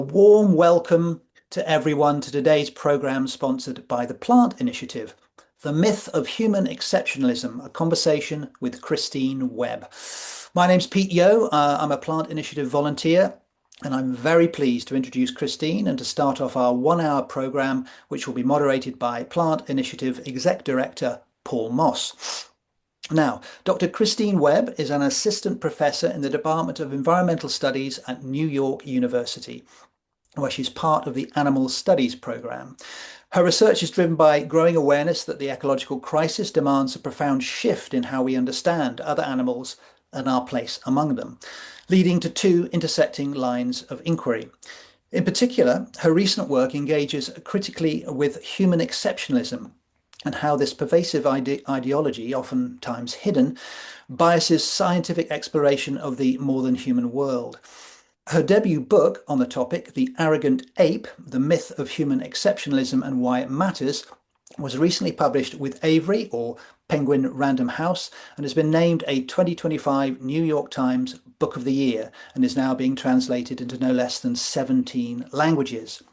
Warm welcome to everyone to today's program sponsored by the Plant Initiative, The Myth of Human Exceptionalism, a conversation with Christine Webb. My name's Pete Yo. I'm a Plant Initiative volunteer, and I'm very pleased to introduce Christine and to start off our 1 hour program, which will be moderated by Plant Initiative Exec Director Paul Moss. Now, Dr. Christine Webb is an assistant professor in the Department of Environmental Studies at New York University, where she's part of the Animal Studies program. Her research is driven by growing awareness that the ecological crisis demands a profound shift in how we understand other animals and our place among them, leading to two intersecting lines of inquiry. In particular, her recent work engages critically with human exceptionalism and how this pervasive ideology, oftentimes hidden, biases scientific exploration of the more than human world. Her debut book on the topic, The Arrogant Ape, The Myth of Human Exceptionalism and Why It Matters, was recently published with Avery, or Penguin Random House, and has been named a 2025 New York Times Book of the Year and is now being translated into no less than 17 languages.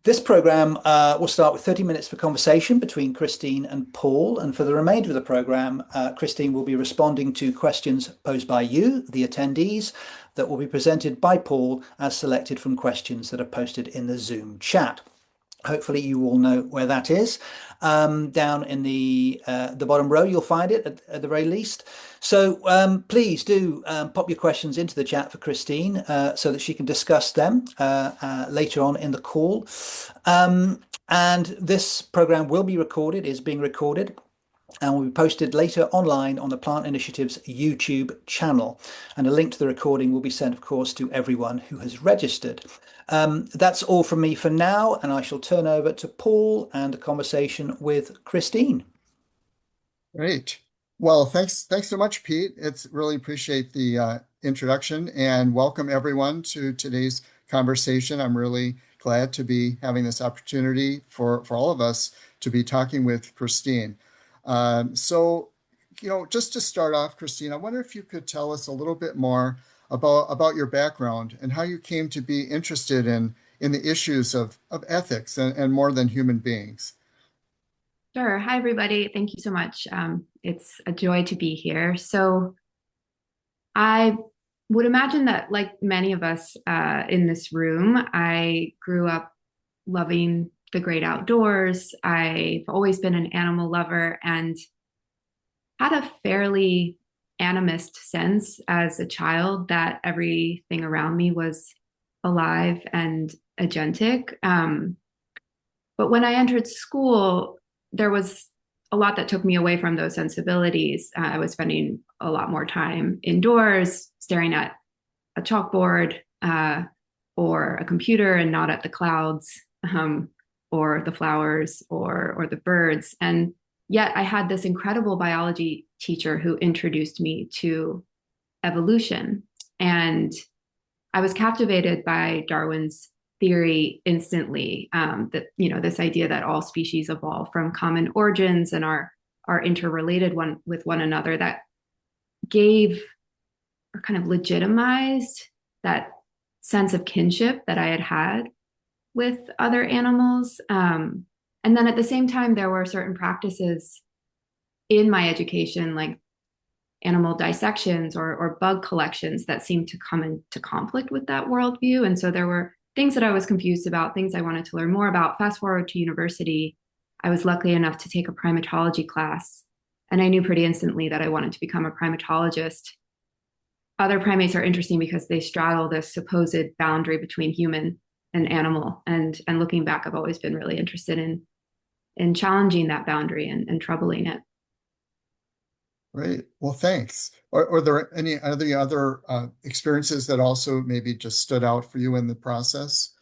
This program will start with 30 minutes for conversation between Christine and Paul. And for the remainder of the program, Christine will be responding to questions posed by you, the attendees, that will be presented by Paul as selected from questions that are posted in the Zoom chat. Hopefully you all know where that is. Down in the bottom row, you'll find it at the very least. So please do pop your questions into the chat for Christine so that she can discuss them later on in the call. And this program will be recorded, is being recorded, and will be posted later online on the Plant Initiative's YouTube channel. And a link to the recording will be sent, of course, to everyone who has registered. That's all from me for now, and I shall turn over to Paul and a conversation with Christine. Great. Well, thanks so much, Pete. It's really appreciate the introduction and welcome everyone to today's conversation. I'm really glad to be having this opportunity for all of us to be talking with Christine. So, just to start off, Christine, I wonder if you could tell us a little bit more about your background and how you came to be interested in the issues of ethics and more than human beings. Sure. Hi, everybody. Thank you so much. It's a joy to be here. So I would imagine that, like many of us in this room, I grew up loving the great outdoors. I've always been an animal lover and had a fairly animist sense as a child that everything around me was alive and agentic. But when I entered school, there was a lot that took me away from those sensibilities. I was spending a lot more time indoors, staring at a chalkboard or a computer and not at the clouds or the flowers or the birds. And yet I had this incredible biology teacher who introduced me to evolution. And I was captivated by Darwin's theory instantly, that this idea that all species evolve from common origins and are interrelated with one another, that gave or kind of legitimized that sense of kinship that I had with other animals. And then at the same time, there were certain practices in my education, like animal dissections or bug collections, that seemed to come into conflict with that worldview. And so there were things that I was confused about, things I wanted to learn more about. Fast forward to university, I was lucky enough to take a primatology class, and I knew pretty instantly that I wanted to become a primatologist. Other primates are interesting because they straddle this supposed boundary between human and animal. And looking back, I've always been really interested in challenging that boundary and troubling it. Great. Well, thanks. Are there any other experiences that also maybe just stood out for you in the process?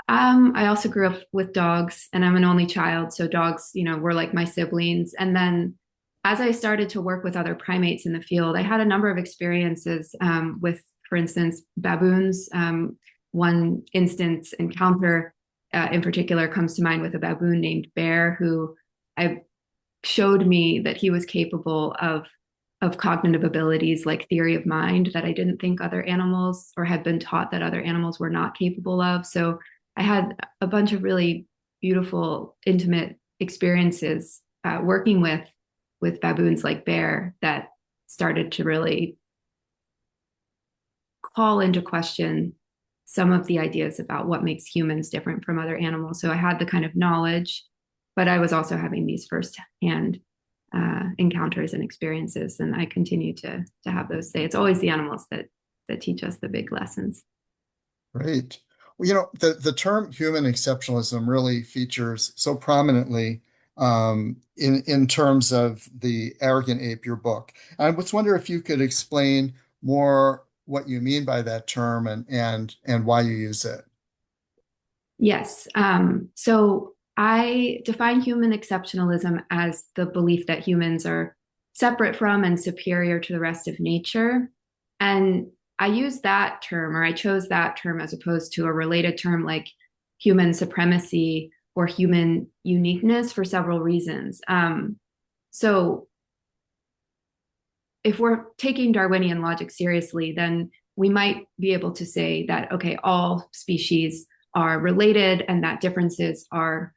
I also grew up with dogs, and I'm an only child, so dogs, were like my siblings. And then as I started to work with other primates in the field, I had a number of experiences with, for instance, baboons. One instance encounter in particular comes to mind with a baboon named Bear, who I showed me that he was capable of of cognitive abilities like theory of mind that I didn't think other animals or had been taught that other animals were not capable of. So I had a bunch of really beautiful, intimate experiences working with baboons like Bear that started to really call into question some of the ideas about what makes humans different from other animals. So I had the kind of knowledge, but I was also having these firsthand encounters and experiences, and I continue to have those. Say it's always the animals that teach us the big lessons. Right. Well, the term human exceptionalism really features so prominently in terms of the Arrogant Ape, your book. I was wondering if you could explain more what you mean by that term and why you use it. Yes. So I define human exceptionalism as the belief that humans are separate from and superior to the rest of nature. And I use that term, or I chose that term as opposed to a related term like human supremacy or human uniqueness for several reasons. So if we're taking Darwinian logic seriously, then we might be able to say that, okay, all species are related and that differences are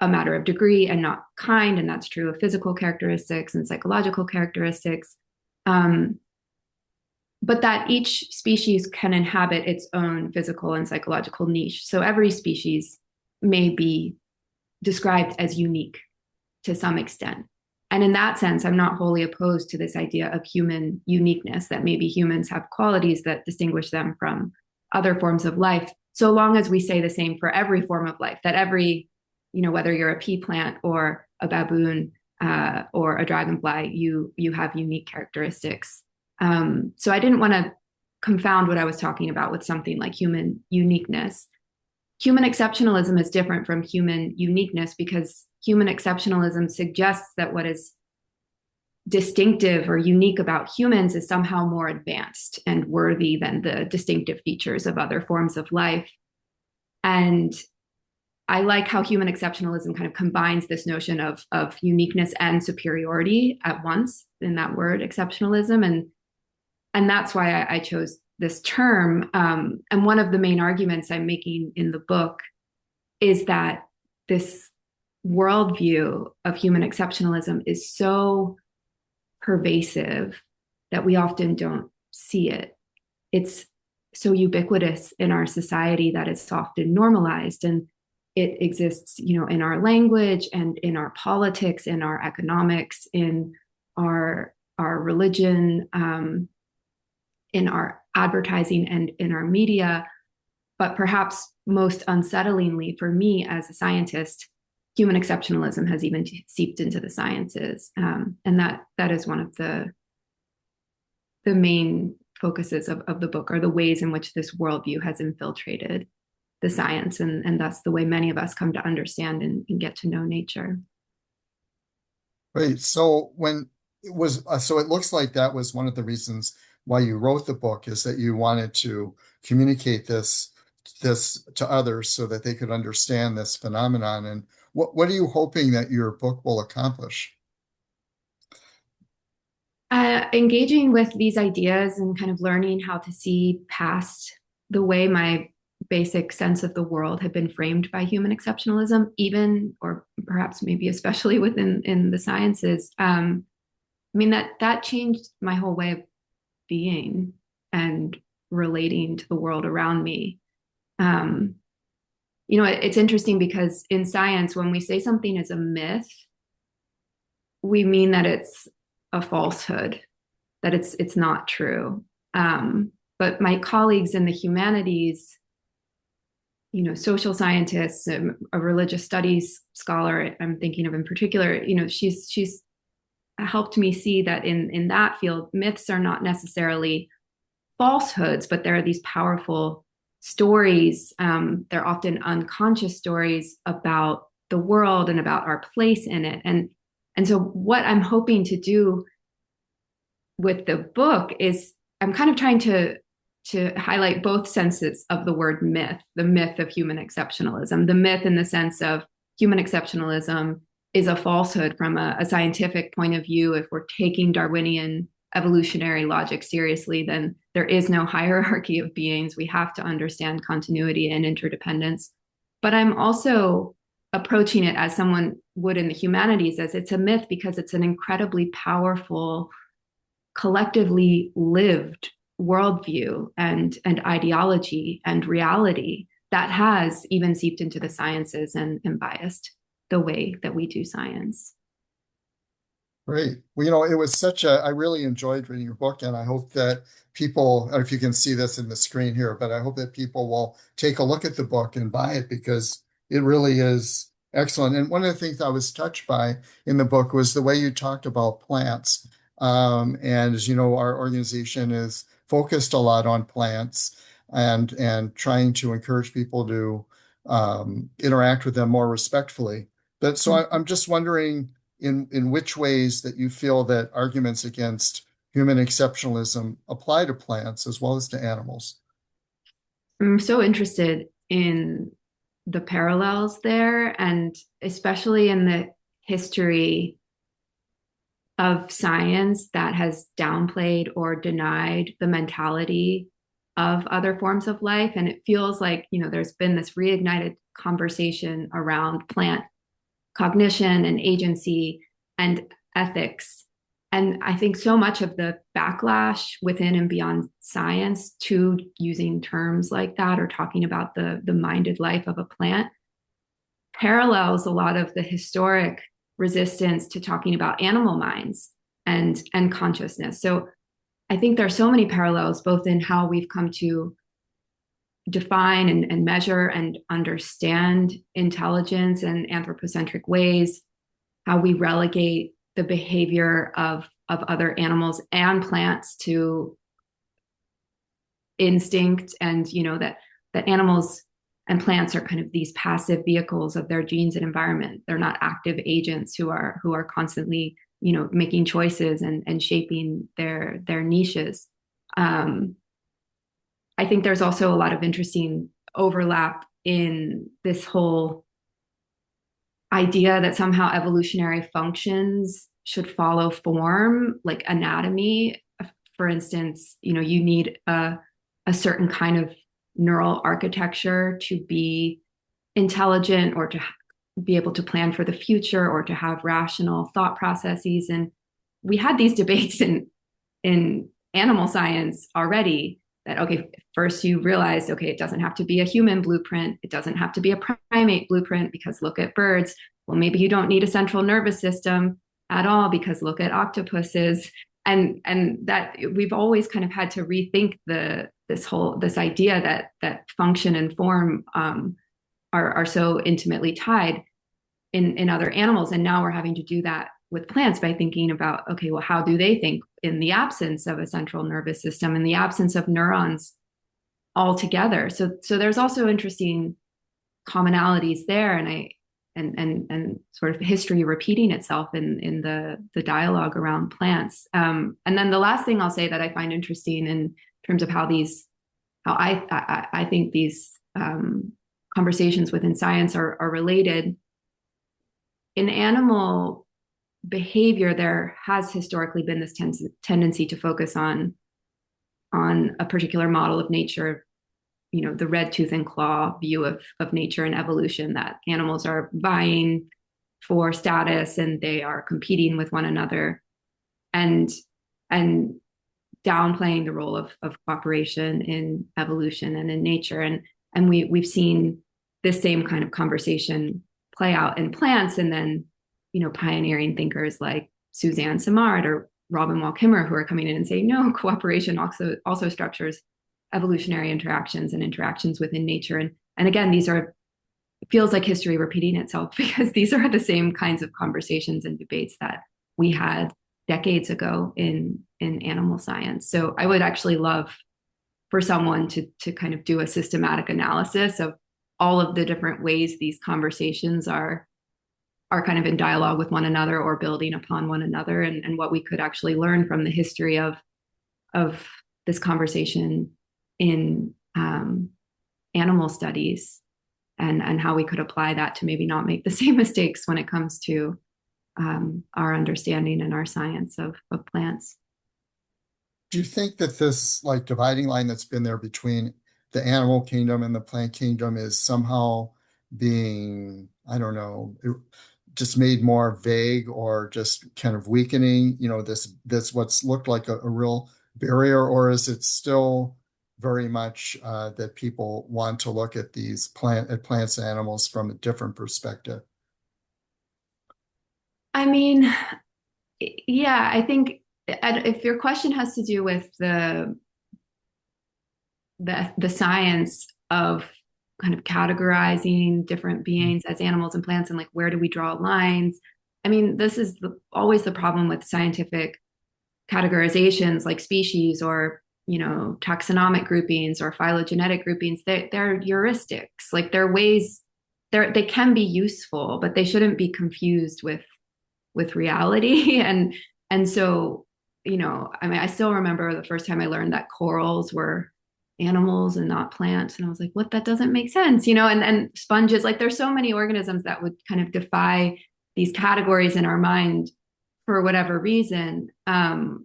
a matter of degree and not kind. And that's true of physical characteristics and psychological characteristics. But that each species can inhabit its own physical and psychological niche. So every species may be described as unique to some extent. And in that sense, I'm not wholly opposed to this idea of human uniqueness, that maybe humans have qualities that distinguish them from other forms of life, so long as we say the same for every form of life, that every, whether you're a pea plant or a baboon or a dragonfly, you have unique characteristics. So I didn't want to confound what I was talking about with something like human uniqueness. Human exceptionalism is different from human uniqueness because human exceptionalism suggests that what is distinctive or unique about humans is somehow more advanced and worthy than the distinctive features of other forms of life. And I like how human exceptionalism kind of combines this notion of uniqueness and superiority at once in that word exceptionalism. And that's why I chose this term. And one of the main arguments I'm making in the book is that this worldview of human exceptionalism is so pervasive that we often don't see it. It's so ubiquitous in our society that it's often normalized, and it exists, in our language and in our politics, in our economics, in our religion, in our advertising, and in our media. But perhaps most unsettlingly for me as a scientist, human exceptionalism has even seeped into the sciences, and that is one of the main focuses of the book, are the ways in which this worldview has infiltrated the science, and thus the way many of us come to understand and get to know nature. Right. So so it looks like that was one of the reasons why you wrote the book, is that you wanted to communicate this to others so that they could understand this phenomenon. And what are you hoping that your book will accomplish? Engaging with these ideas and kind of learning how to see past the way my basic sense of the world had been framed by human exceptionalism, even, or perhaps maybe especially within the sciences. That changed my whole way of being and relating to the world around me. It's interesting because in science, when we say something is a myth, we mean that it's a falsehood, that it's not true. But my colleagues in the humanities, social scientists, a religious studies scholar I'm thinking of in particular, she's helped me see that in that field, myths are not necessarily falsehoods, but there are these powerful stories. They're often unconscious stories about the world and about our place in it. And so what I'm hoping to do with the book is I'm kind of trying to highlight both senses of the word myth, the myth of human exceptionalism, the myth in the sense of human exceptionalism is a falsehood from a scientific point of view if we're taking Darwinian evolutionary logic seriously, then there is no hierarchy of beings. We have to understand continuity and interdependence. But I'm also approaching it as someone would in the humanities, as it's a myth because it's an incredibly powerful, collectively lived worldview and ideology and reality that has even seeped into the sciences and biased the way that we do science. Great. Well, it was I really enjoyed reading your book, and I hope that people, I don't know if you can see this in the screen here, but I hope that people will take a look at the book and buy it because it really is excellent. And one of the things I was touched by in the book was the way you talked about plants. And as you know, our organization is focused a lot on plants and trying to encourage people to interact with them more respectfully. But so I'm just wondering in which ways that you feel that arguments against human exceptionalism apply to plants as well as to animals. I'm so interested in the parallels there, and especially in the history of science that has downplayed or denied the mentality of other forms of life. And it feels like, there's been this reignited conversation around plant cognition and agency and ethics. And I think so much of the backlash within and beyond science to using terms like that or talking about the minded life of a plant parallels a lot of the historic resistance to talking about animal minds and consciousness. So I think there are so many parallels, both in how we've come to define and measure and understand intelligence in anthropocentric ways, how we relegate the behavior of other animals and plants to instinct, and that animals and plants are kind of these passive vehicles of their genes and environment. They're not active agents who are constantly making choices and shaping their niches. I think there's also a lot of interesting overlap in this whole idea that somehow evolutionary functions should follow form, like anatomy. For instance, you need a certain kind of neural architecture to be intelligent or to be able to plan for the future or to have rational thought processes. And we had these debates in animal science already. That, okay, first you realize, okay, it doesn't have to be a human blueprint. It doesn't have to be a primate blueprint because look at birds. Well, maybe you don't need a central nervous system at all because look at octopuses. And that we've always kind of had to rethink this idea that function and form are so intimately tied in other animals. And now we're having to do that with plants by thinking about, okay, well, how do they think in the absence of a central nervous system, in the absence of neurons altogether? So there's also interesting commonalities there, and sort of history repeating itself in the dialogue around plants. And then the last thing I'll say that I find interesting in terms of how I think these conversations within science are related. In animal behavior, there has historically been this tendency to focus on a particular model of nature, the red tooth and claw view of nature and evolution, that animals are vying for status and they are competing with one another, and downplaying the role of cooperation in evolution and in nature. And we've seen this same kind of conversation play out in plants, and then pioneering thinkers like Suzanne Simard or Robin Wall-Kimmerer who are coming in and saying, no, cooperation also structures evolutionary interactions and interactions within nature. And again, it feels like history repeating itself because these are the same kinds of conversations and debates that we had decades ago in animal science. So I would actually love for someone to kind of do a systematic analysis of all of the different ways these conversations are kind of in dialogue with one another or building upon one another, and what we could actually learn from the history of this conversation in animal studies, and how we could apply that to maybe not make the same mistakes when it comes to our understanding and our science of plants. Do you think that this like dividing line that's been there between the animal kingdom and the plant kingdom is somehow being, I don't know, just made more vague or just kind of weakening, this what's looked like a real barrier, or is it still very much that people want to look at plants and animals from a different perspective? I mean, yeah, I think if your question has to do with the science of kind of categorizing different beings as animals and plants and like where do we draw lines? I mean, this is always the problem with scientific categorizations like species or taxonomic groupings or phylogenetic groupings. They're heuristics, like they're ways they can be useful, but they shouldn't be confused with reality. And so, I mean, I still remember the first time I learned that corals were animals and not plants. And I was like, what? That doesn't make sense, and sponges, like there's so many organisms that would kind of defy these categories in our mind for whatever reason. And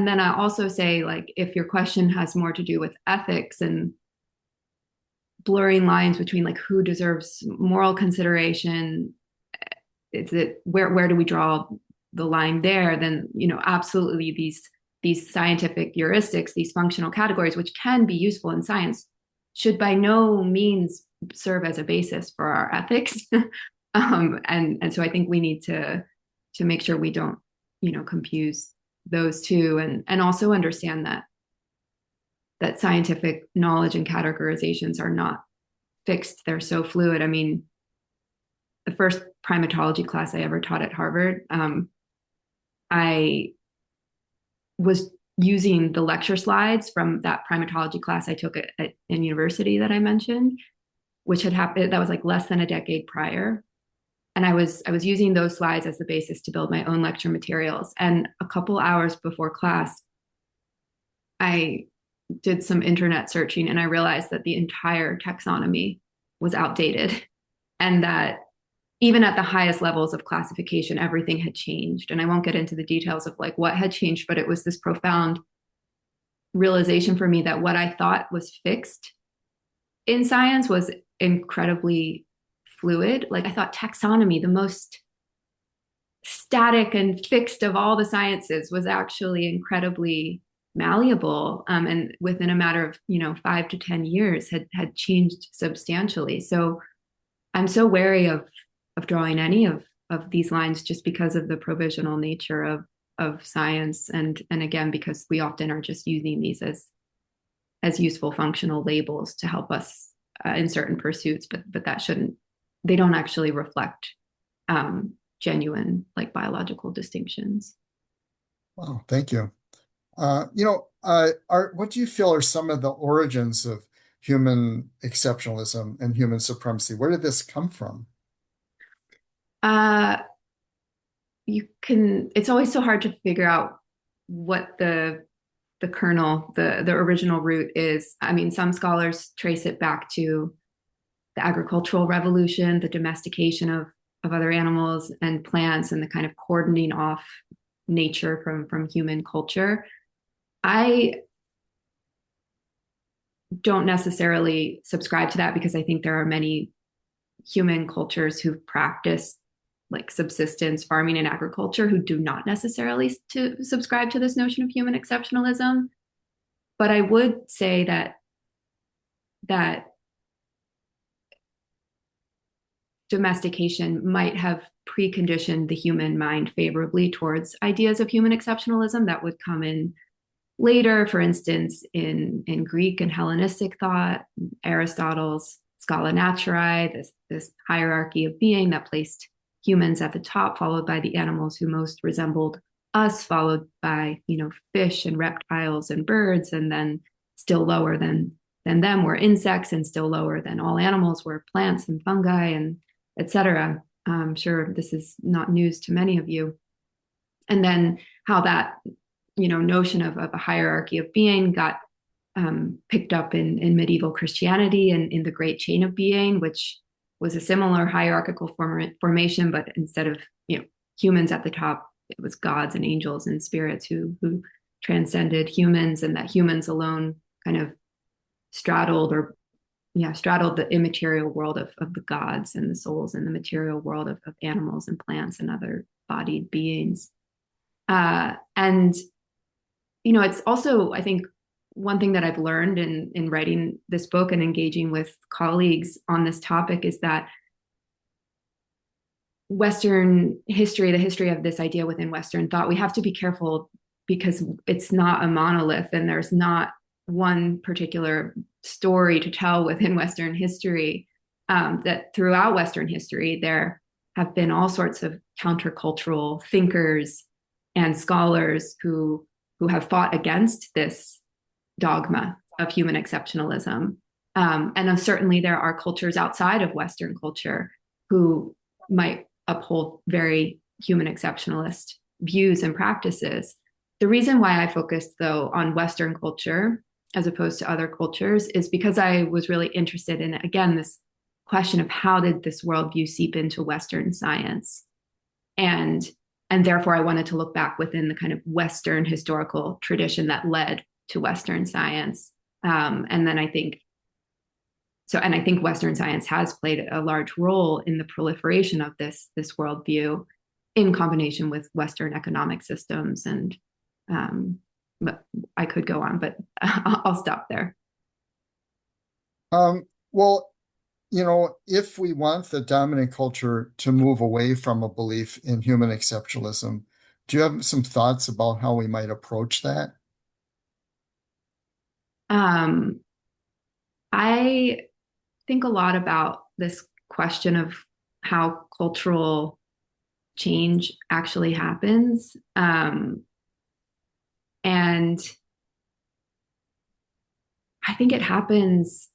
then I also say, like, if your question has more to do with ethics and blurring lines between like who deserves moral consideration, is it where do we draw the line there? Then absolutely these scientific heuristics, these functional categories, which can be useful in science, should by no means serve as a basis for our ethics. And so I think we need to make sure we don't confuse those two, and also understand that scientific knowledge and categorizations are not fixed. They're so fluid. I mean, the first primatology class I ever taught at Harvard, I was using the lecture slides from that primatology class I took in university that I mentioned, which had happened, that was like less than a decade prior. And I was using those slides as the basis to build my own lecture materials. And a couple hours before class, I did some internet searching and I realized that the entire taxonomy was outdated, and that even at the highest levels of classification, everything had changed. And I won't get into the details of like what had changed, but it was this profound realization for me that what I thought was fixed in science was incredibly fluid. Like I thought taxonomy, the most static and fixed of all the sciences, was actually incredibly malleable, and within a matter of 5 to 10 years had changed substantially. So I'm so wary of drawing any of these lines, just because of the provisional nature of science, and again because we often are just using these as useful functional labels to help us in certain pursuits, but they don't actually reflect genuine like biological distinctions. Wow, thank you. What do you feel are some of the origins of human exceptionalism and human supremacy? Where did this come from? Uh, it's always so hard to figure out what the kernel, the original root is. I mean, some scholars trace it back to the agricultural revolution, the domestication of other animals and plants, and the kind of cordoning off nature from human culture. I don't necessarily subscribe to that, because I think there are many human cultures who've practiced like subsistence farming and agriculture who do not necessarily to subscribe to this notion of human exceptionalism. But I would say that domestication might have preconditioned the human mind favorably towards ideas of human exceptionalism that would come in later, for instance, in Greek and Hellenistic thought, Aristotle's Scala Naturae, this hierarchy of being that placed humans at the top, followed by the animals who most resembled us, followed by fish and reptiles and birds, and then still lower than them were insects, and still lower than all animals were plants and fungi, and etc. I'm sure this is not news to many of you. And then how that notion of a hierarchy of being got picked up in medieval Christianity and in the Great Chain of Being, which was a similar hierarchical formation, but instead of humans at the top, it was gods and angels and spirits who transcended humans, and that humans alone kind of straddled the immaterial world of the gods and the souls, and the material world of animals and plants and other bodied beings. And it's also, I think, one thing that I've learned in writing this book and engaging with colleagues on this topic is that Western history, the history of this idea within Western thought, we have to be careful because it's not a monolith, and there's not one particular story to tell within Western history. That throughout Western history, there have been all sorts of countercultural thinkers and scholars who have fought against this dogma of human exceptionalism. And certainly there are cultures outside of Western culture who might uphold very human exceptionalist views and practices. The reason why I focused, though, on Western culture as opposed to other cultures is because I was really interested in, again, this question of how did this worldview seep into Western science? And therefore, I wanted to look back within the kind of Western historical tradition that led to Western science. And then I think Western science has played a large role in the proliferation of this worldview in combination with Western economic systems. And but I could go on, but I'll stop there. Well, if we want the dominant culture to move away from a belief in human exceptionalism, do you have some thoughts about how we might approach that? I think a lot about this question of how cultural change actually happens. And I think it happens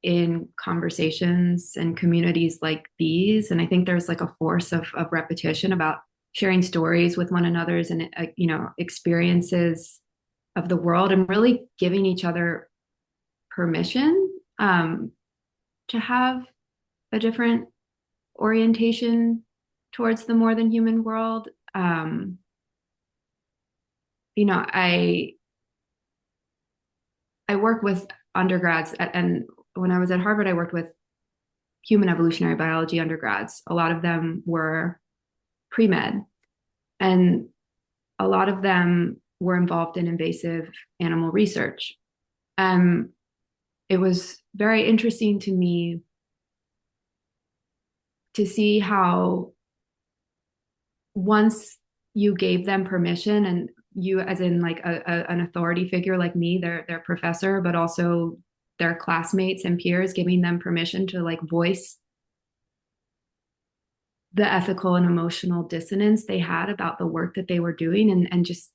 in conversations and communities like these. And I think there's like a force of repetition about sharing stories with one another's and, experiences of the world, and really giving each other permission to have a different orientation towards the more than human world. I work with undergrads and when I was at Harvard, I worked with human evolutionary biology undergrads. A lot of them were pre-med, and a lot of them were involved in invasive animal research. It was very interesting to me to see how once you gave them permission, and you as in like an authority figure like me, their professor, but also their classmates and peers, giving them permission to like voice the ethical and emotional dissonance they had about the work that they were doing, and just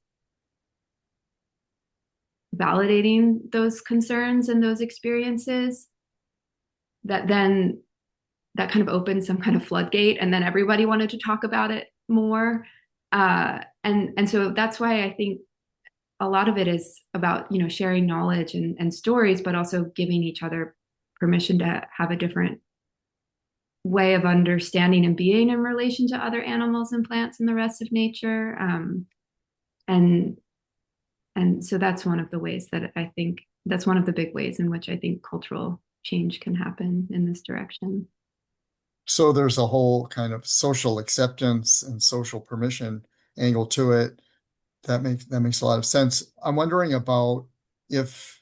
validating those concerns and those experiences, that then that kind of opened some kind of floodgate, and then everybody wanted to talk about it more. And so that's why I think a lot of it is about, sharing knowledge and stories, but also giving each other permission to have a different way of understanding and being in relation to other animals and plants and the rest of nature. And so that's one of the ways that I think, that's one of the big ways in which I think cultural change can happen in this direction. So there's a whole kind of social acceptance and social permission angle to it. That makes a lot of sense. I'm wondering about if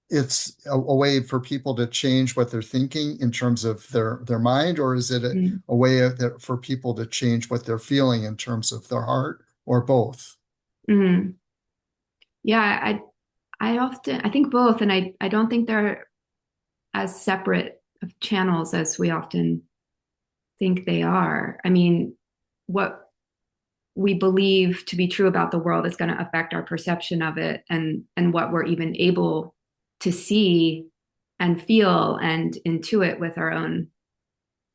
it's a way for people to change what they're thinking in terms of their mind, or is it a way for people to change what they're feeling in terms of their heart, or both? Yeah, I think both, and I don't think they're as separate of channels as we often think they are. I mean, what we believe to be true about the world is going to affect our perception of it, and what we're even able to see and feel and intuit with our own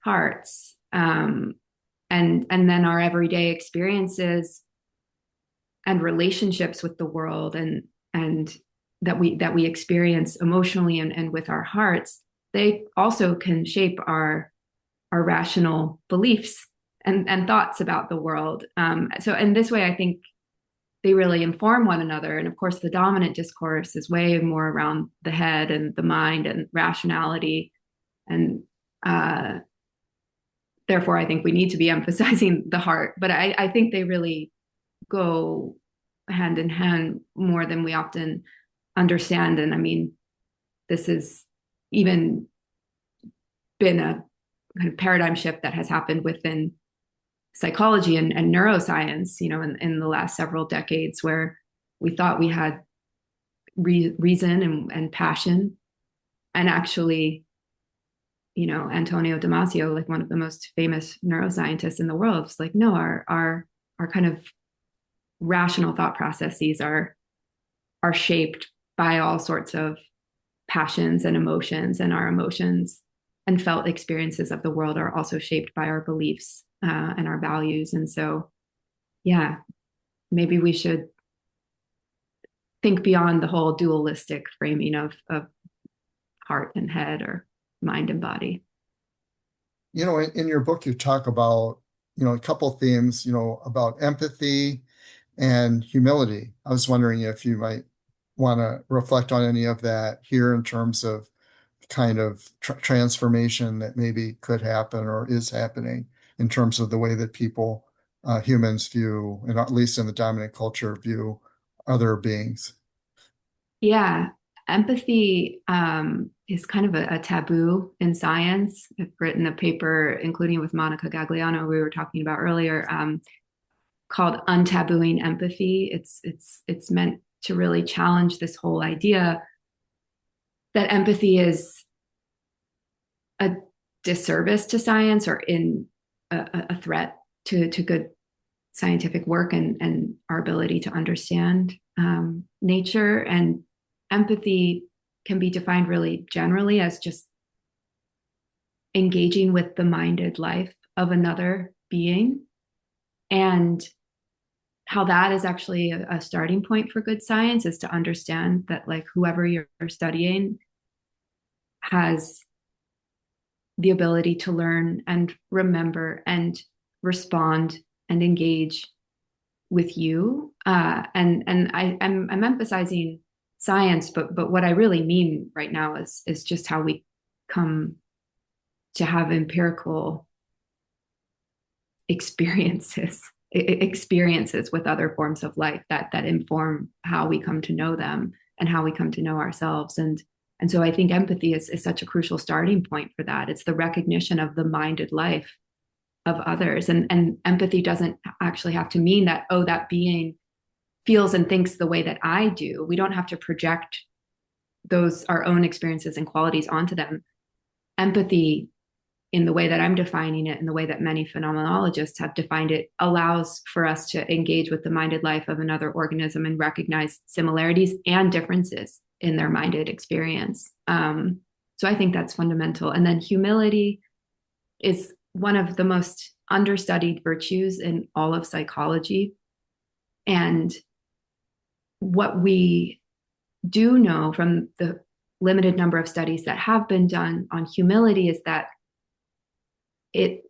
hearts. And then our everyday experiences and relationships with the world and that we experience emotionally and with our hearts, they also can shape our rational beliefs and thoughts about the world. So in this way, I think they really inform one another. And of course, the dominant discourse is way more around the head and the mind and rationality. And therefore, I think we need to be emphasizing the heart. But I think they really go hand in hand more than we often understand. And I mean, this has even been a kind of paradigm shift that has happened within psychology and neuroscience, in the last several decades, where we thought we had reason and passion. And actually, Antonio Damasio, like one of the most famous neuroscientists in the world, is like, no, our kind of rational thought processes are shaped by all sorts of passions and emotions, and our emotions and felt experiences of the world are also shaped by our beliefs and our values. And so, yeah, maybe we should think beyond the whole dualistic framing of heart and head, or mind and body. In your book, you talk about, a couple themes, about empathy and humility. I was wondering if you might want to reflect on any of that here in terms of kind of transformation that maybe could happen or is happening in terms of the way that people, humans view, and at least in the dominant culture, view other beings. Yeah, empathy is kind of a taboo in science. I've written a paper, including with Monica Gagliano, we were talking about earlier, called Untabooing Empathy. It's meant to really challenge this whole idea that empathy is a disservice to science, or in a threat to good scientific work and our ability to understand nature. And empathy can be defined really generally as just engaging with the minded life of another being, and how that is actually a starting point for good science is to understand that, like, whoever you're studying has the ability to learn and remember and respond and engage with you. And I'm emphasizing science, but what I really mean right now is just how we come to have empirical experiences with other forms of life that inform how we come to know them and how we come to know ourselves. And so I think empathy is such a crucial starting point for that. It's the recognition of the minded life of others. And empathy doesn't actually have to mean that, oh, that being feels and thinks the way that I do. We don't have to project our own experiences and qualities onto them. Empathy, in the way that I'm defining it, in the way that many phenomenologists have defined it, allows for us to engage with the minded life of another organism and recognize similarities and differences in their minded experience. So I think that's fundamental. And then humility is one of the most understudied virtues in all of psychology. And what we do know from the limited number of studies that have been done on humility is that it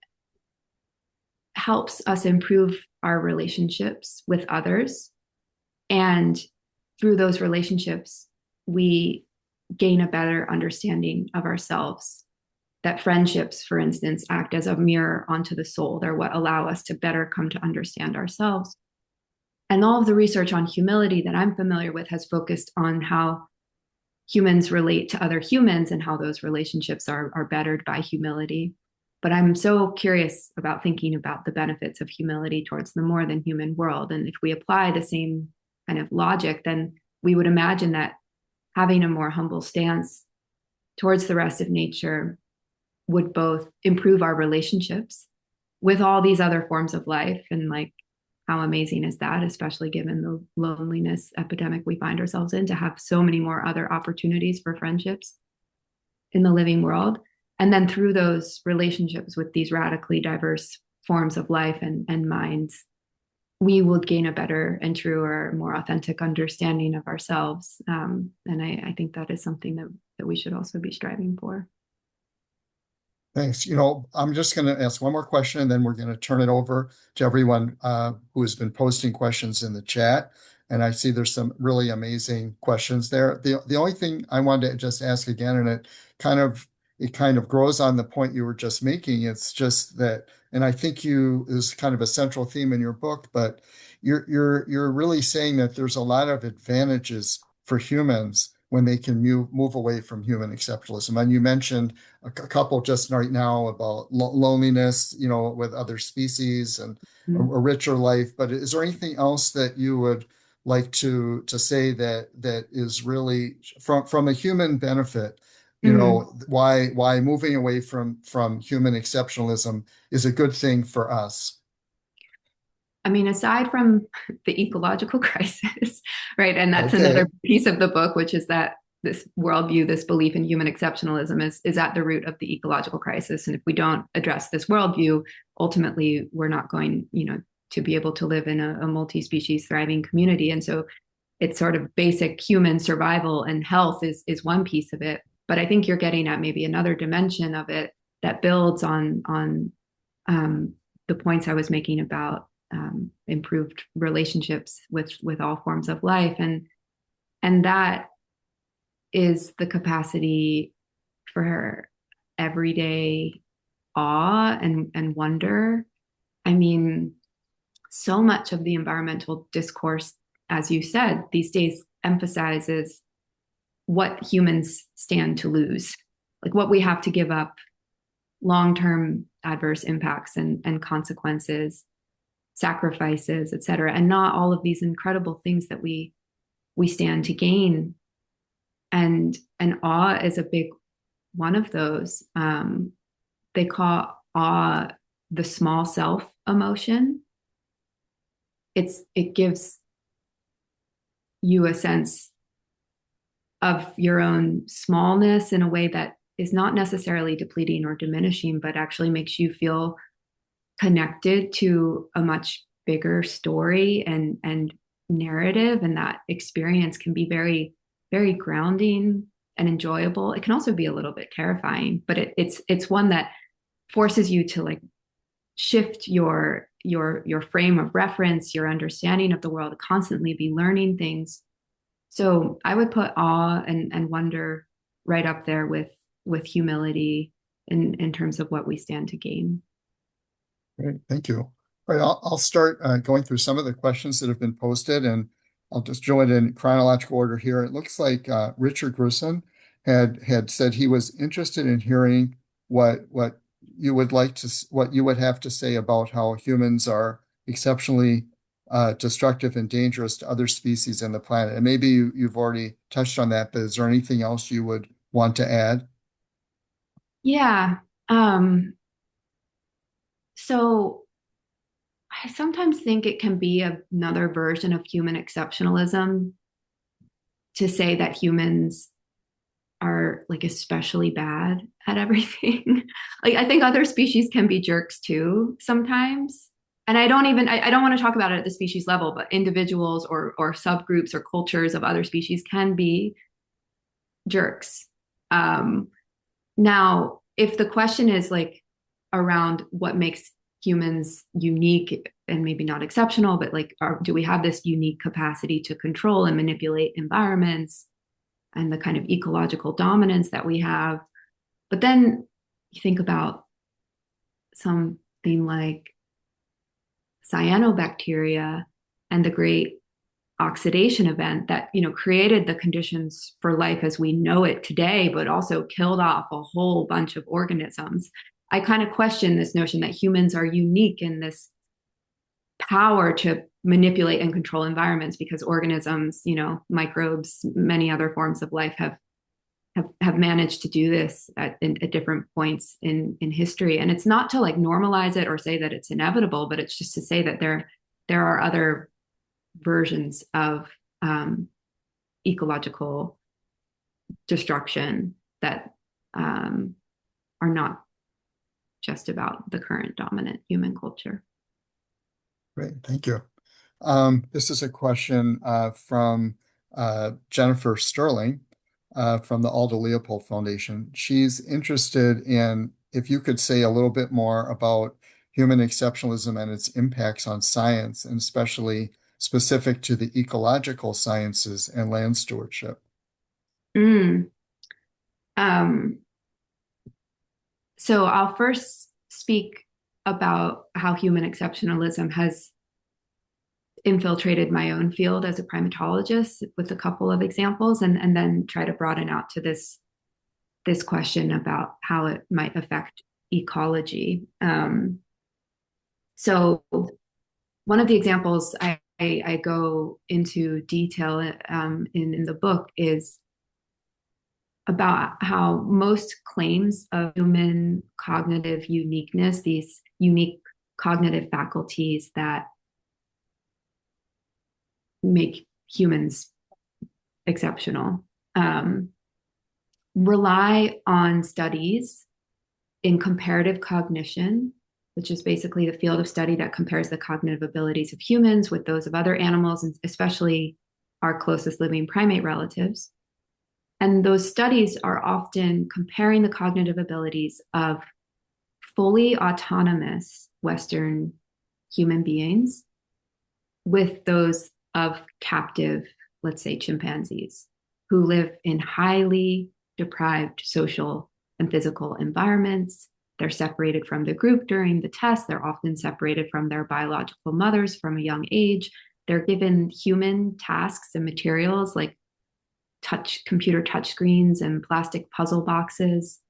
helps us improve our relationships with others. And through those relationships, we gain a better understanding of ourselves. That friendships, for instance, act as a mirror onto the soul. They're what allow us to better come to understand ourselves. And all of the research on humility that I'm familiar with has focused on how humans relate to other humans and how those relationships are bettered by humility. But I'm so curious about thinking about the benefits of humility towards the more than human world. And if we apply the same kind of logic, then we would imagine that having a more humble stance towards the rest of nature would both improve our relationships with all these other forms of life. And like, how amazing is that, especially given the loneliness epidemic we find ourselves in, to have so many more other opportunities for friendships in the living world. And then through those relationships with these radically diverse forms of life and minds, we will gain a better and truer, more authentic understanding of ourselves. And I think that is something that we should also be striving for. Thanks. I'm just going to ask one more question and then we're going to turn it over to everyone who has been posting questions in the chat. And I see there's some really amazing questions there. The only thing I wanted to just ask again, and it kind of grows on the point you were just making. It's just that, and I think is kind of a central theme in your book, but you're really saying that there's a lot of advantages for humans when they can move away from human exceptionalism. And you mentioned a couple just right now about loneliness, with other species and a richer life. But is there anything else that you would like to say that is really from a human benefit? Mhm. Why moving away from human exceptionalism is a good thing for us. I mean, aside from the ecological crisis, right? And that's Okay. another piece of the book, which is that this worldview, this belief in human exceptionalism is at the root of the ecological crisis. And if we don't address this worldview, ultimately we're not going, to be able to live in a multi-species thriving community. And so it's sort of basic human survival and health is one piece of it. But I think you're getting at maybe another dimension of it that builds on the points I was making about improved relationships with all forms of life, and that is the capacity for everyday awe and wonder. I mean, so much of the environmental discourse, as you said, these days emphasizes what humans stand to lose, like what we have to give up, long-term adverse impacts and consequences, sacrifices, et cetera, and not all of these incredible things that we stand to gain. And awe is a big one of those. They call awe the small self emotion. It gives you a sense of your own smallness in a way that is not necessarily depleting or diminishing, but actually makes you feel connected to a much bigger story and narrative. And that experience can be very, very grounding and enjoyable. It can also be a little bit terrifying, but it's one that forces you to like shift your frame of reference, your understanding of the world, constantly be learning things. So I would put awe and wonder right up there with humility in terms of what we stand to gain. Great, thank you. All right, I'll start going through some of the questions that have been posted, and I'll just join in chronological order here. It looks like Richard Grissom had said he was interested in hearing what you would what you would have to say about how humans are exceptionally destructive and dangerous to other species in the planet. And maybe you've already touched on that, but is there anything else you would want to add? Yeah. So I sometimes think it can be another version of human exceptionalism to say that humans are like especially bad at everything. Like I think other species can be jerks too sometimes. And I don't want to talk about it at the species level, but individuals or subgroups or cultures of other species can be jerks. Um, Now, if the question is like around what makes humans unique and maybe not exceptional, but like, do we have this unique capacity to control and manipulate environments and the kind of ecological dominance that we have? But then you think about something like cyanobacteria and the great oxidation event that created the conditions for life as we know it today, but also killed off a whole bunch of organisms. I kind of question this notion that humans are unique in this power to manipulate and control environments because organisms, microbes, many other forms of life have managed to do this at different points in history. And it's not to like normalize it or say that it's inevitable, but it's just to say that there are other versions of ecological destruction that are not just about the current dominant human culture. Great, thank you. This is a question from Jennifer Sterling from the Aldo Leopold Foundation. She's interested in if you could say a little bit more about human exceptionalism and its impacts on science, and especially specific to the ecological sciences and land stewardship. Mm. Um, so I'll first speak about how human exceptionalism has infiltrated my own field as a primatologist with a couple of examples, and then try to broaden out to this question about how it might affect ecology. So one of the examples I go into detail in the book is about how most claims of human cognitive uniqueness, these unique cognitive faculties that make humans exceptional, rely on studies in comparative cognition, which is basically the field of study that compares the cognitive abilities of humans with those of other animals, and especially our closest living primate relatives. And those studies are often comparing the cognitive abilities of fully autonomous Western human beings with those of captive, let's say, chimpanzees, who live in highly deprived social and physical environments. They're separated from the group during the test. They're often separated from their biological mothers from a young age. They're given human tasks and materials like computer touchscreens and plastic puzzle boxes.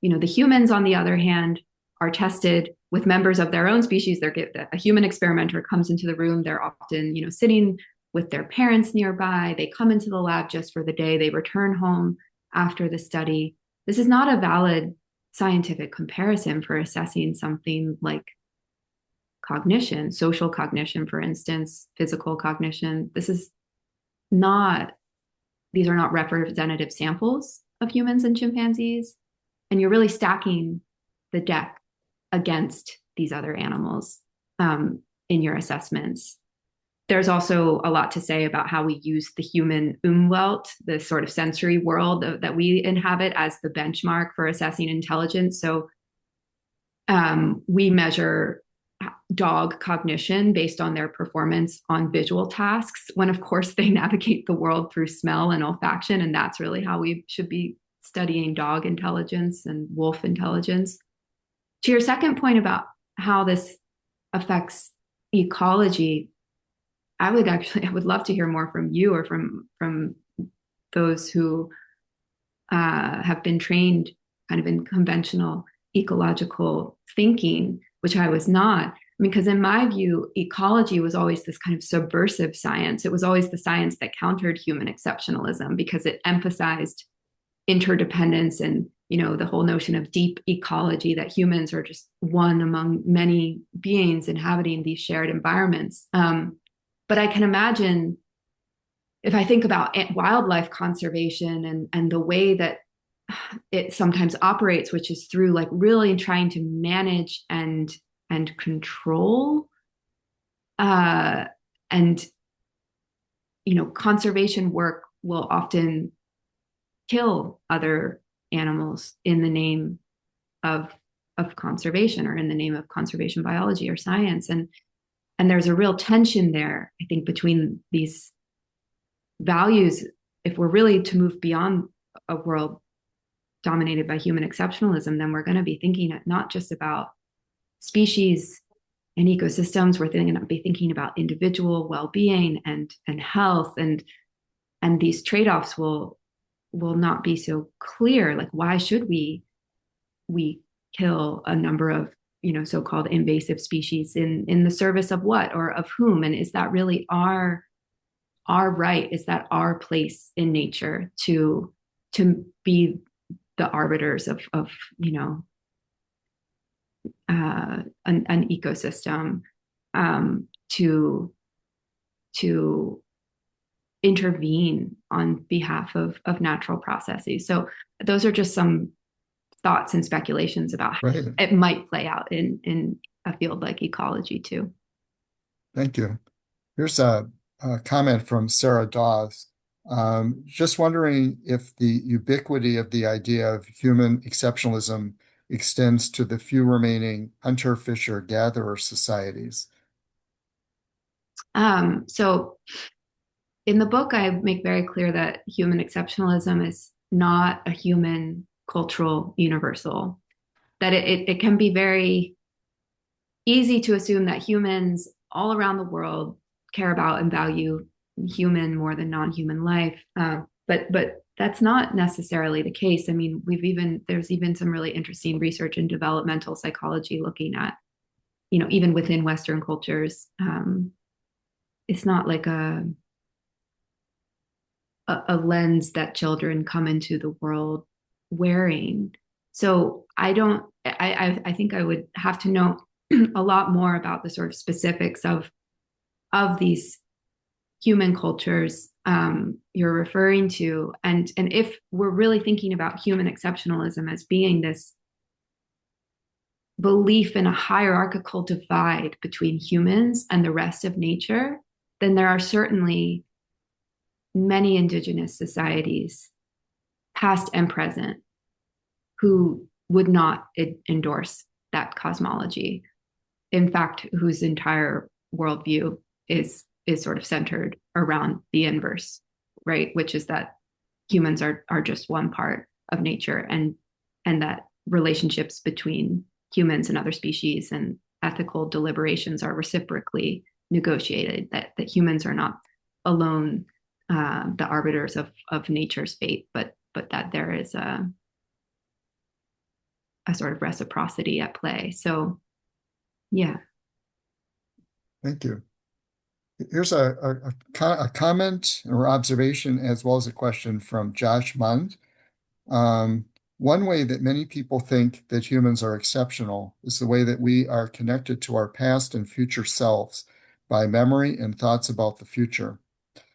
The humans, on the other hand, are tested with members of their own species. A human experimenter comes into the room. They're often, sitting with their parents nearby. They come into the lab just for the day. They return home after the study. This is not a valid scientific comparison for assessing something like cognition, social cognition, for instance, physical cognition. These are not representative samples of humans and chimpanzees. And you're really stacking the deck against these other animals in your assessments. There's also a lot to say about how we use the human Umwelt, the sort of sensory world that we inhabit, as the benchmark for assessing intelligence. So we measure dog cognition based on their performance on visual tasks, when of course they navigate the world through smell and olfaction. And that's really how we should be studying dog intelligence and wolf intelligence. To your second point about how this affects ecology, I would love to hear more from you, or from those who have been trained kind of in conventional ecological thinking, which I was not. Because in my view, ecology was always this kind of subversive science. It was always the science that countered human exceptionalism, because it emphasized interdependence and, the whole notion of deep ecology, that humans are just one among many beings inhabiting these shared environments. But I can imagine, if I think about wildlife conservation and the way that it sometimes operates, which is through like really trying to manage and control, and conservation work will often kill other animals in the name of conservation, or in the name of conservation biology or science. And there's a real tension there, I think, between these values. If we're really to move beyond a world dominated by human exceptionalism, then we're going to be thinking not just about species and ecosystems. We're going to be thinking about individual well-being and health, and these trade-offs will not be so clear. Like, why should we kill a number of so-called invasive species in the service of what, or of whom? And is that really our right? Is that our place in nature to be the arbiters of an ecosystem, to intervene on behalf of natural processes? So those are just some thoughts and speculations about how Right. it might play out in a field like ecology too. Thank you. Here's a comment from Sarah Dawes. Just wondering if the ubiquity of the idea of human exceptionalism extends to the few remaining hunter-fisher-gatherer societies? So in the book, I make very clear that human exceptionalism is not a human cultural universal, that it can be very easy to assume that humans all around the world care about and value human more than non-human life. But that's not necessarily the case. I mean, there's even some really interesting research in developmental psychology looking at, even within Western cultures, it's not like a lens that children come into the world wearing. So I think I would have to know a lot more about the sort of specifics of these human cultures you're referring to, and if we're really thinking about human exceptionalism as being this belief in a hierarchical divide between humans and the rest of nature, then there are certainly many indigenous societies, past and present, who would not endorse that cosmology. In fact, whose entire worldview is sort of centered around the inverse, right? Which is that humans are just one part of nature, and that relationships between humans and other species and ethical deliberations are reciprocally negotiated, that humans are not alone the arbiters of nature's fate, but that there is a sort of reciprocity at play. So yeah. Thank you. Here's a comment or observation as well as a question from Josh Mund. One way that many people think that humans are exceptional is the way that we are connected to our past and future selves by memory and thoughts about the future.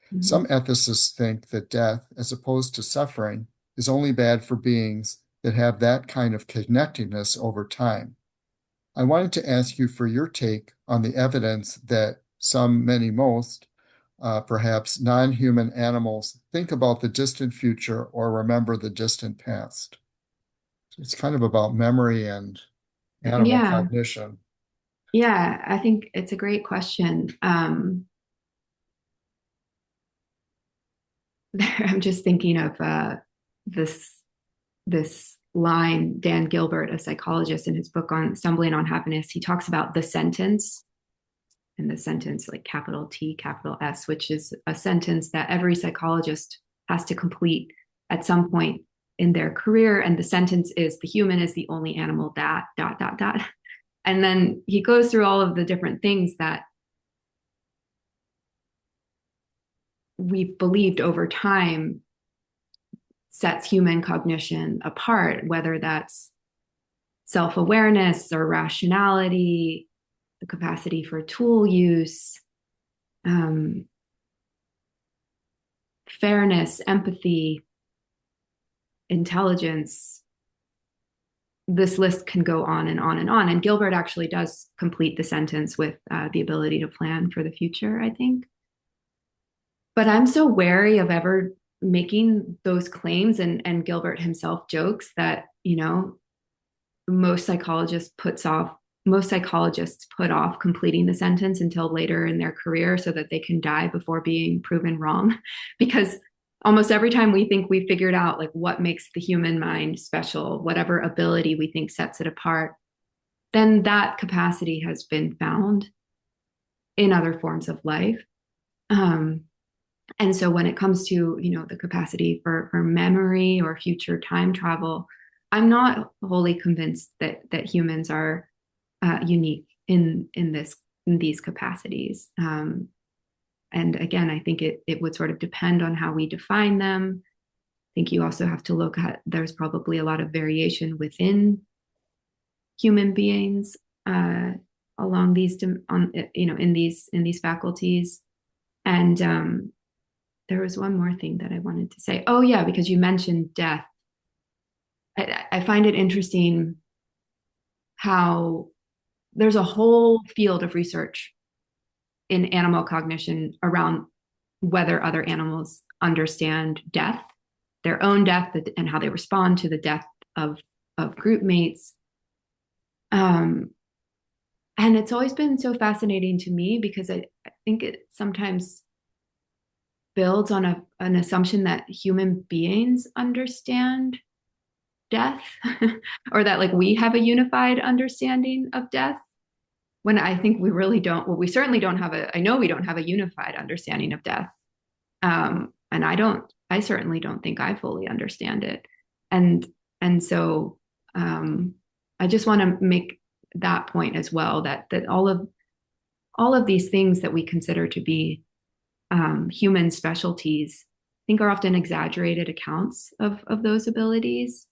Mm-hmm. Some ethicists think that death, as opposed to suffering, is only bad for beings that have that kind of connectedness over time. I wanted to ask you for your take on the evidence that some, many, most, perhaps non-human animals think about the distant future or remember the distant past. So it's kind of about memory and animal cognition. Yeah, I think it's a great question. I'm just thinking of this line, Dan Gilbert, a psychologist, in his book on Stumbling on Happiness, he talks about the sentence, and the sentence like capital T, capital S, which is a sentence that every psychologist has to complete at some point in their career. And the sentence is, the human is the only animal that ... And then he goes through all of the different things that we've believed over time sets human cognition apart, whether that's self-awareness or rationality, the capacity for tool use, fairness, empathy, intelligence. This list can go on and on and on. And Gilbert actually does complete the sentence with the ability to plan for the future, I think. But I'm so wary of ever making those claims. And Gilbert himself jokes that, most psychologists put off completing the sentence until later in their career so that they can die before being proven wrong. Because almost every time we think we've figured out like what makes the human mind special, whatever ability we think sets it apart, then that capacity has been found in other forms of life. And so when it comes to, the capacity for memory or future time travel, I'm not wholly convinced that humans are unique in these capacities. And again, I think it would sort of depend on how we define them. I think you also have to look at, there's probably a lot of variation within human beings along these, in these faculties. And there was one more thing that I wanted to say. Oh yeah, because you mentioned death. I find it interesting how there's a whole field of research in animal cognition around whether other animals understand death, their own death, and how they respond to the death of group mates. Um, and it's always been so fascinating to me because I think it sometimes builds on an assumption that human beings understand death or that like we have a unified understanding of death when I think we really don't. Well, we certainly don't have I know we don't have a unified understanding of death. And I certainly don't think I fully understand it. And, and so, I just want to make that point as well, that all of these things that we consider to be, human specialties, I think are often exaggerated accounts of those abilities.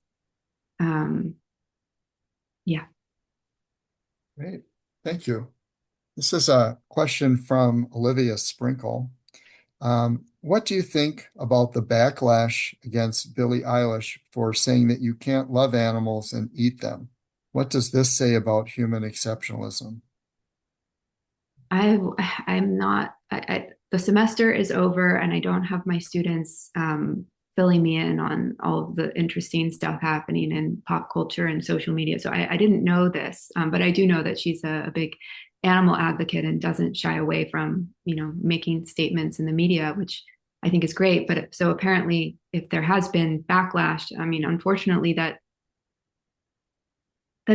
Um, yeah. Great. Thank you. This is a question from Olivia Sprinkle. What do you think about the backlash against Billie Eilish for saying that you can't love animals and eat them? What does this say about human exceptionalism? I I'm not the semester is over and I don't have my students filling me in on all of the interesting stuff happening in pop culture and social media. So I didn't know this, but I do know that she's a big animal advocate and doesn't shy away from, making statements in the media, which I think is great. But so apparently, if there has been backlash, I mean, unfortunately, that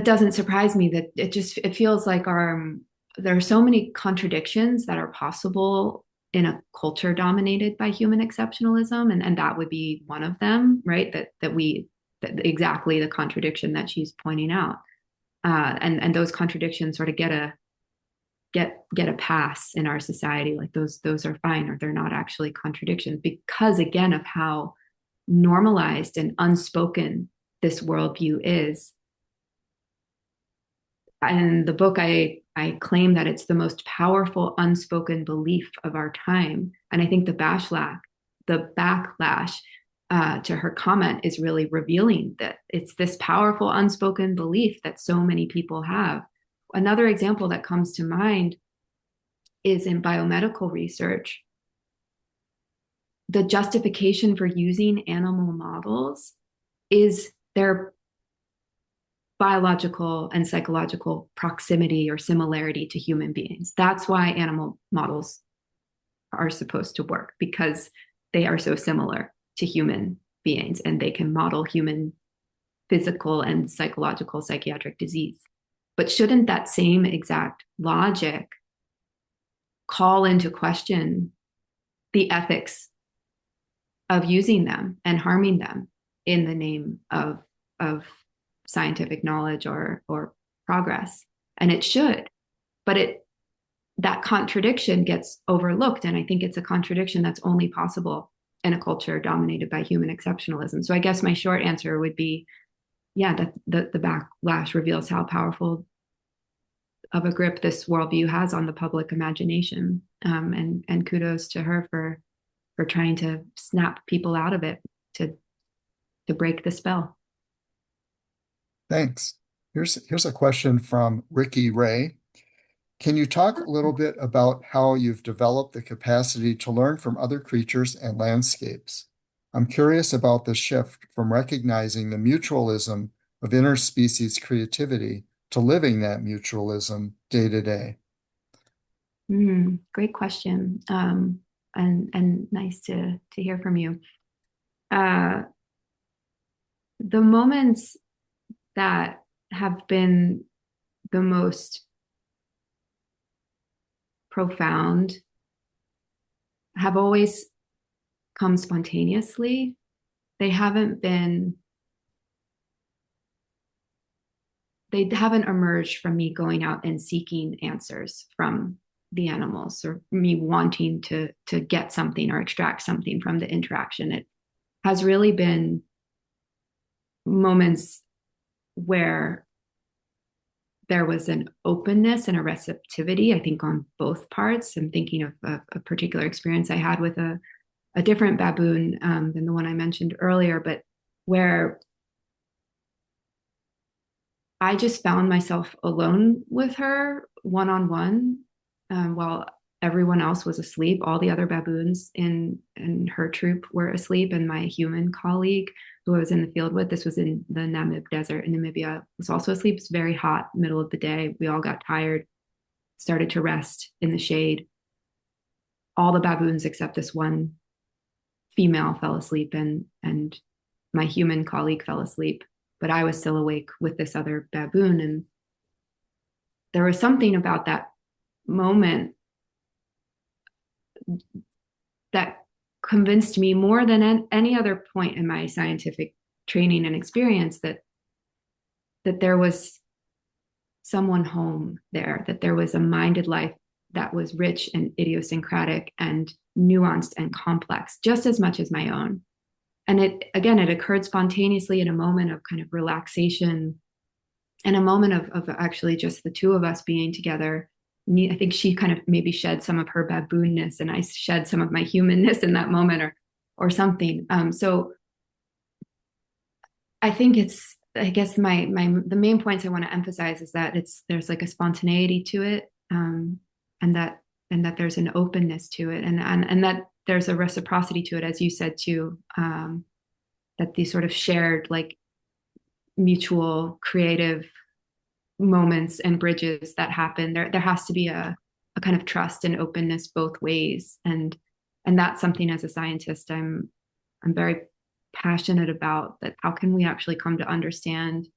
doesn't surprise me. That it feels like there are so many contradictions that are possible in a culture dominated by human exceptionalism, and that would be one of them, right? That exactly the contradiction that she's pointing out, and those contradictions sort of get a pass in our society, like those are fine, or they're not actually contradictions because again of how normalized and unspoken this worldview is. In the book, I claim that it's the most powerful unspoken belief of our time, and I think the backlash to her comment is really revealing that it's this powerful unspoken belief that so many people have. Another example that comes to mind is in biomedical research. The justification for using animal models is their biological and psychological proximity or similarity to human beings. That's why animal models are supposed to work, because they are so similar to human beings and they can model human physical and psychological psychiatric disease. But shouldn't that same exact logic call into question the ethics of using them and harming them in the name of scientific knowledge or progress? And it should, but that contradiction gets overlooked, and I think it's a contradiction that's only possible in a culture dominated by human exceptionalism. So I guess my short answer would be, yeah, that the backlash reveals how powerful of a grip this worldview has on the public imagination, and kudos to her for trying to snap people out of it to break the spell. Thanks. Here's a question from Ricky Ray. Can you talk a little bit about how you've developed the capacity to learn from other creatures and landscapes? I'm curious about the shift from recognizing the mutualism of interspecies creativity to living that mutualism day to day. Great question, and nice to hear from you. The moments that have been the most profound have always come spontaneously. They haven't emerged from me going out and seeking answers from the animals or me wanting to get something or extract something from the interaction. It has really been moments where there was an openness and a receptivity, I think, on both parts. I'm thinking of a particular experience I had with a different baboon than the one I mentioned earlier, but where I just found myself alone with her one-on-one, while everyone else was asleep. All the other baboons in her troop were asleep, and my human colleague who I was in the field with, this was in the Namib Desert in Namibia, was also asleep. It's very hot, middle of the day. We all got tired, started to rest in the shade. All the baboons except this one female fell asleep, and my human colleague fell asleep, but I was still awake with this other baboon. And there was something about that moment that convinced me more than any other point in my scientific training and experience that there was someone home there, that there was a minded life that was rich and idiosyncratic and nuanced and complex, just as much as my own. And it occurred spontaneously in a moment of kind of relaxation and a moment of actually just the two of us being together. I think she kind of maybe shed some of her baboonness, and I shed some of my humanness in that moment, or something. So I think I guess the main points I want to emphasize is that there's like a spontaneity to it, and that there's an openness to it, and that there's a reciprocity to it, as you said too, that these sort of shared, like, mutual creative moments and bridges that happen. There has to be a kind of trust and openness both ways, and that's something as a scientist I'm very passionate about. That how can we actually come to understand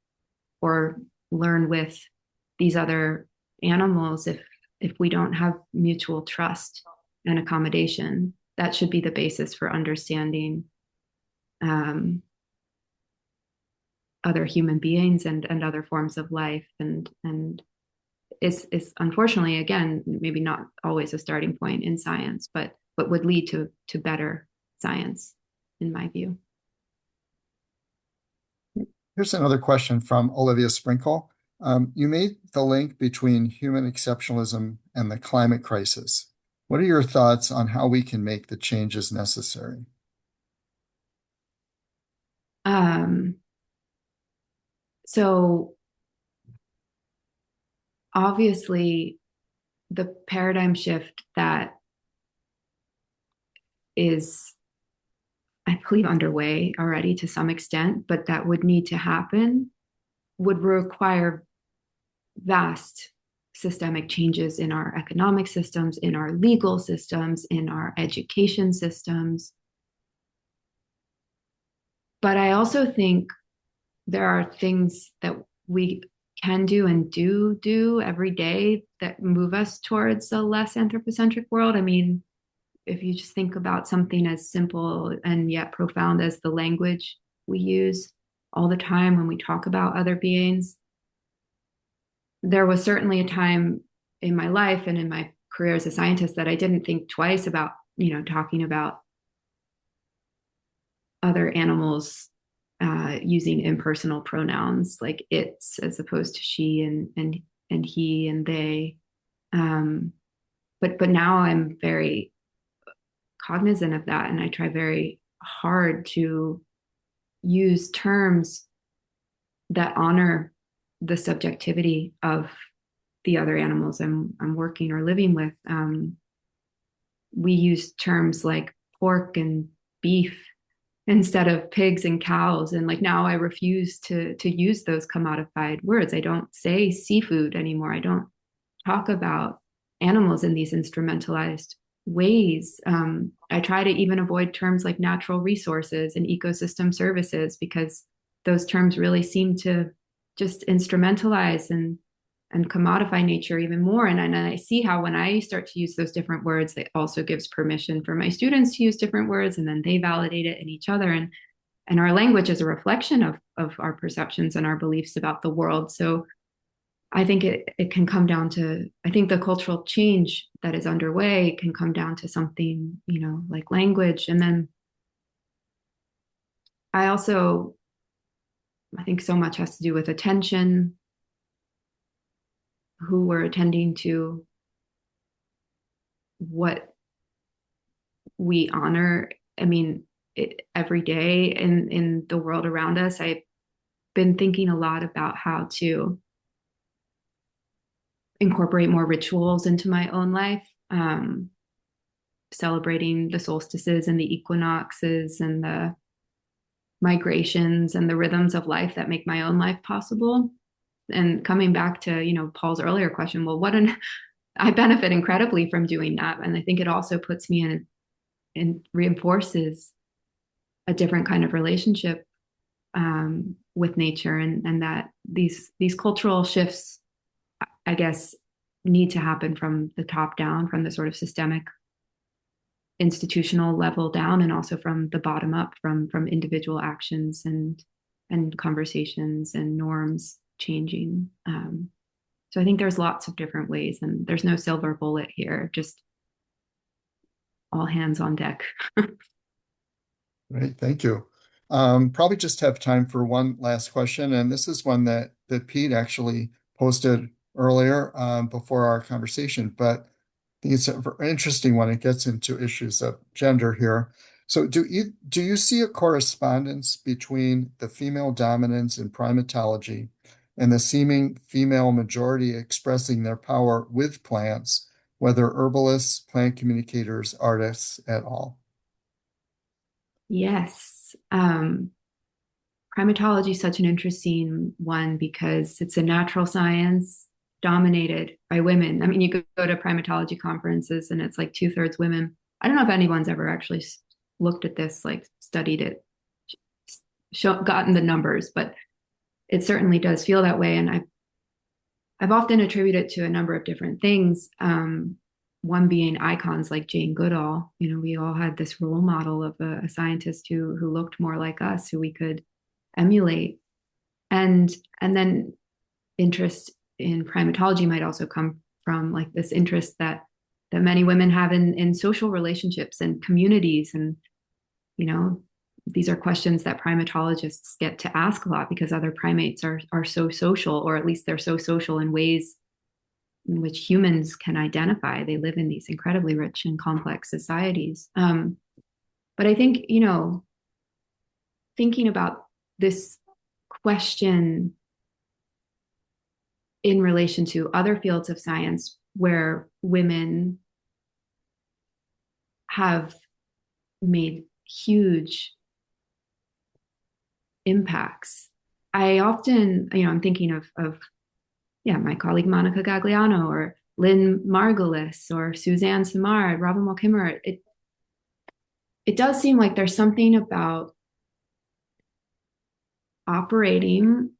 or learn with these other animals if we don't have mutual trust and accommodation? That should be the basis for understanding other human beings and other forms of life, and is unfortunately, again, maybe not always a starting point in science, but would lead to better science, in my view. Here's another question from Olivia Sprinkle. You made the link between human exceptionalism and the climate crisis. What are your thoughts on how we can make the changes necessary? So obviously, the paradigm shift that is, I believe, underway already to some extent, but that would need to happen, would require vast systemic changes in our economic systems, in our legal systems, in our education systems. But I also think there are things that we can do and do every day that move us towards a less anthropocentric world. I mean, if you just think about something as simple and yet profound as the language we use all the time when we talk about other beings, there was certainly a time in my life and in my career as a scientist that I didn't think twice about, talking about other animals using impersonal pronouns like it's as opposed to she and he and they. But now I'm very cognizant of that, and I try very hard to use terms that honor the subjectivity of the other animals I'm working or living with. We use terms like pork and beef instead of pigs and cows, and like now I refuse to use those commodified words. I don't say seafood anymore. I don't talk about animals in these instrumentalized ways. I try to even avoid terms like natural resources and ecosystem services, because those terms really seem to just instrumentalize and commodify nature even more. And I see how when I start to use those different words, it also gives permission for my students to use different words, and then they validate it in each other. And our language is a reflection of our perceptions and our beliefs about the world. So I think it can come down to, I think the cultural change that is underway can come down to something, like language. And then I think so much has to do with attention, who we're attending to, what we honor. I mean, every day in the world around us, I've been thinking a lot about how to incorporate more rituals into my own life. celebrating the solstices and the equinoxes and the migrations and the rhythms of life that make my own life possible. And coming back to, Paul's earlier question, well, I benefit incredibly from doing that. And I think it also puts me in and reinforces a different kind of relationship with nature, and that these cultural shifts, I guess, need to happen from the top down, from the sort of systemic institutional level down, and also from the bottom up, from individual actions and conversations and norms changing. So I think there's lots of different ways, and there's no silver bullet here, just all hands on deck. Great, thank you. Probably just have time for one last question, and this is one that Pete actually posted earlier before our conversation, but I think it's an interesting one. It gets into issues of gender here. So do you see a correspondence between the female dominance in primatology and the seeming female majority expressing their power with plants, whether herbalists, plant communicators, artists at all? Yes. Primatology is such an interesting one because it's a natural science dominated by women. I mean, you could go to primatology conferences and it's like 2/3 women. I don't know if anyone's ever actually looked at this, like studied it, gotten the numbers, but it certainly does feel that way. And I've often attributed it to a number of different things. One being icons like Jane Goodall. We all had this role model of a scientist who looked more like us, who we could emulate. And then interest in primatology might also come from like this interest that many women have in social relationships and communities. And these are questions that primatologists get to ask a lot because other primates are so social, or at least they're so social in ways in which humans can identify. They live in these incredibly rich and complex societies. But I think, thinking about this question in relation to other fields of science where women have made huge impacts. I often, I'm thinking of my colleague Monica Gagliano, or Lynn Margulis, or Suzanne Simard, Robin Wall Kimmerer. It does seem like there's something about operating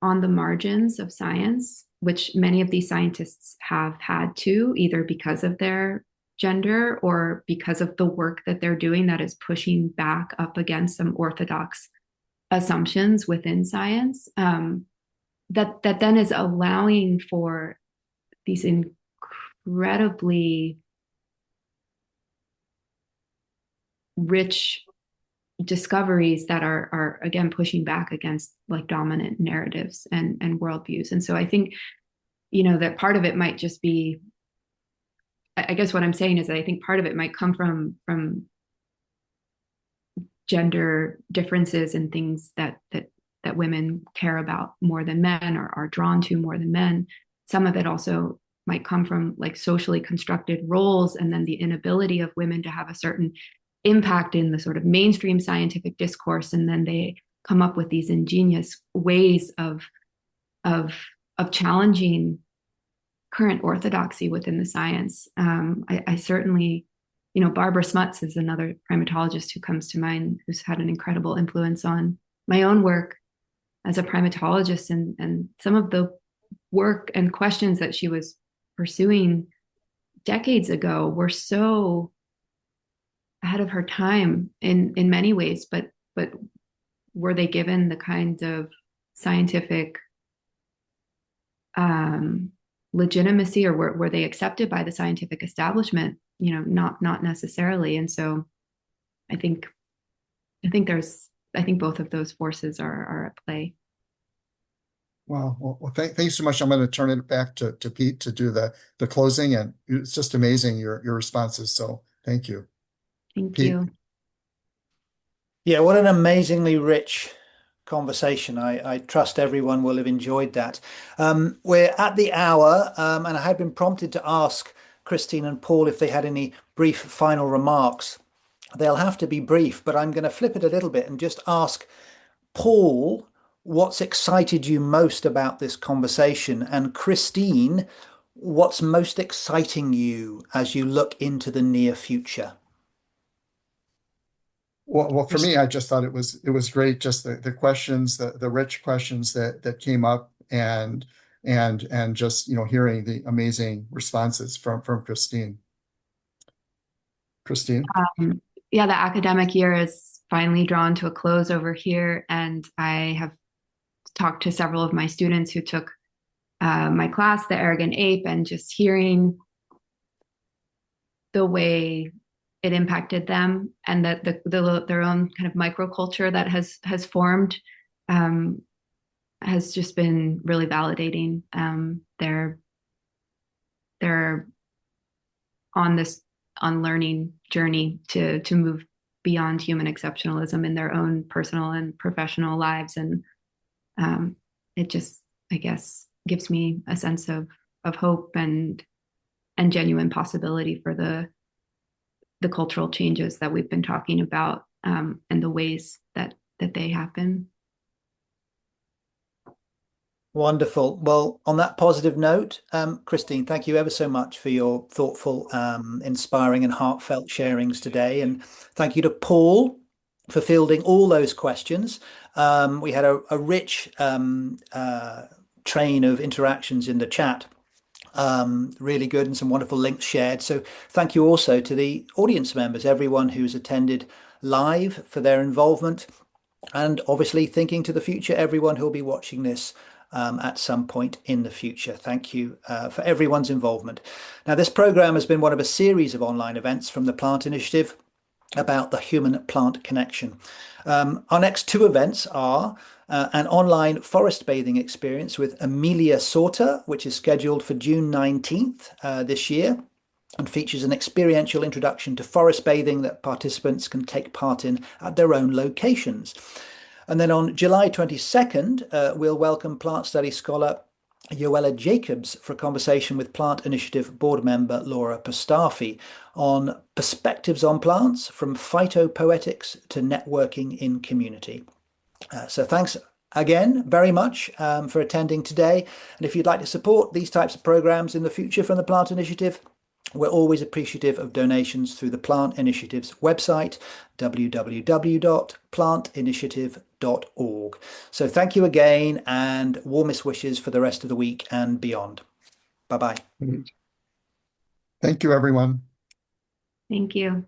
on the margins of science, which many of these scientists have had to, either because of their gender or because of the work that they're doing that is pushing back up against some orthodox assumptions within science, that then is allowing for these incredibly rich discoveries that are again pushing back against like dominant narratives and worldviews. And so I think that part of it might just be, I guess what I'm saying is that I think part of it might come from gender differences and things that women care about more than men, or are drawn to more than men. Some of it also might come from like socially constructed roles, and then the inability of women to have a certain impact in the sort of mainstream scientific discourse, and then they come up with these ingenious ways of challenging current orthodoxy within the science. I certainly, Barbara Smuts is another primatologist who comes to mind, who's had an incredible influence on my own work as a primatologist, and some of the work and questions that she was pursuing decades ago were so ahead of her time in many ways, but were they given the kinds of scientific legitimacy, or were they accepted by the scientific establishment? Not necessarily. And so I think both of those forces are at play. Wow. Well, thanks so much. I'm going to turn it back to Pete to do the closing, and it's just amazing your responses. So thank you. Thank Pete. you. Yeah, what an amazingly rich conversation. I trust everyone will have enjoyed that. We're at the hour, and I had been prompted to ask Christine and Paul if they had any brief final remarks. They'll have to be brief, but I'm going to flip it a little bit and just ask Paul, what's excited you most about this conversation? And Christine, what's most exciting you as you look into the near future? Well, for me, I just thought it was great. Just the questions, the rich questions that came up, and just hearing the amazing responses from Christine. Christine. Yeah, the academic year is finally drawn to a close over here, and I have talked to several of my students who took my class, the Arrogant Ape, and just hearing the way it impacted them, and that their own kind of microculture that has formed has just been really validating. They're on this unlearning journey to move beyond human exceptionalism in their own personal and professional lives, and it just, I guess, gives me a sense of hope and genuine possibility for the cultural changes that we've been talking about, and the ways that they happen. Wonderful. Well, on that positive note, Christine, thank you ever so much for your thoughtful, inspiring, and heartfelt sharings today. And thank you to Paul for fielding all those questions. We had a rich train of interactions in the chat. Really good, and some wonderful links shared. So thank you also to the audience members, everyone who's attended live, for their involvement. And obviously, thinking to the future, everyone who'll be watching this at some point in the future. Thank you for everyone's involvement. Now, this program has been one of a series of online events from the Plant Initiative about the human-plant connection. Our next two events are an online forest bathing experience with Amelia Sauter, which is scheduled for June 19th this year, and features an experiential introduction to forest bathing that participants can take part in at their own locations. And then on July 22nd, we'll welcome plant study scholar Yoella Jacobs for a conversation with Plant Initiative board member Laura Pastafi on perspectives on plants, from phytopoetics to networking in community. So thanks again very much for attending today. And if you'd like to support these types of programs in the future from the Plant Initiative, we're always appreciative of donations through the Plant Initiative's website, www.plantinitiative.org. So thank you again, and warmest wishes for the rest of the week and beyond. Bye-bye. Thank you, everyone. Thank you.